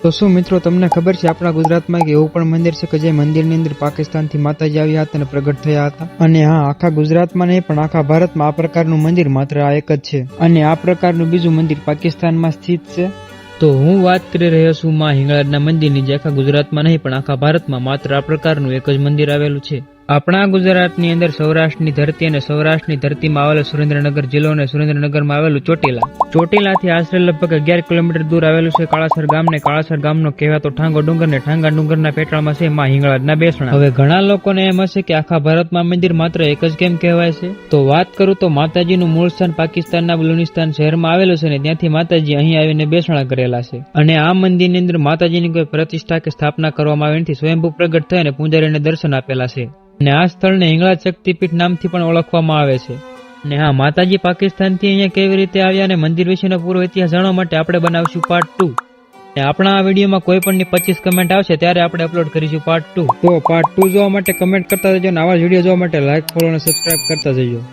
તો શું મિત્રો તમને ખબર છે આપણા ગુજરાતમાં એક એવું પણ મંદિર છે કે જે મંદિરની અંદર પાકિસ્તાનથી માતાજી આવ્યા હતા અને પ્રગટ થયા હતા? અને હા, આખા ગુજરાતમાં નહીં પણ આખા ભારતમાં આ પ્રકારનું મંદિર માત્ર આ એક જ છે. અને આ પ્રકારનું બીજું મંદિર પાકિસ્તાનમાં સ્થિત છે. તો હું વાત કરી રહ્યો છું માં હિંગળાજના મંદિરની, જે આખા ગુજરાતમાં નહીં પણ આખા ભારતમાં માત્ર આ પ્રકારનું એક જ મંદિર આવેલું છે. આપણા ગુજરાતની અંદર સૌરાષ્ટ્રની ધરતી અને સૌરાષ્ટ્રની ધરતીમાં આવેલો સુરેન્દ્રનગર જિલ્લો અને સુરેન્દ્રનગરમાં આવેલું ચોટીલાથી આશરે લગભગ 11 કિલોમીટર દૂર આવેલું છે કાળાસર ગામ. ને કાળાસર ગામનો કહેવાતો ઠાંગો ડુંગર ને ઠાંગા ડુંગરના પેટાળમાં છે માં હિંગળાજના બેસણા. હવે ઘણા લોકોને એમ હશે કે આખા ભારતમાં મંદિર માત્ર એક જ કેમ કહેવાય છે? તો વાત કરું તો માતાજીનું મૂળ સ્થાન પાકિસ્તાનના બલુચિસ્તાન શહેરમાં આવેલું છે ને ત્યાંથી માતાજી અહીં આવીને બેસણા કરેલા છે. અને આ મંદિરની અંદર માતાજીની કોઈ પ્રતિષ્ઠા કે સ્થાપના કરવામાં આવી નથી, સ્વયંભૂ પ્રગટ થઈ અને પૂજારીને દર્શન આપેલા છે. અને આ સ્થળને હિંગળાજ શક્તિપીઠ નામથી પણ ઓળખવામાં આવે છે. અને હા, માતાજી પાકિસ્તાનથી અહીંયા કેવી રીતે આવ્યા અને મંદિર વિશેનો પૂરો ઇતિહાસ જાણવા માટે આપણે બનાવશું પાર્ટ 2. અને આપણા આ વિડીયોમાં કોઈ પણની 25 કમેન્ટ આવશે ત્યારે આપણે અપલોડ કરીશું પાર્ટ 2. તો પાર્ટ 2 જોવા માટે કમેન્ટ કરતા જજો અને આવા વિડીયો જોવા માટે લાઈક, ફોલો અને સબસ્ક્રાઇબ કરતા જજો.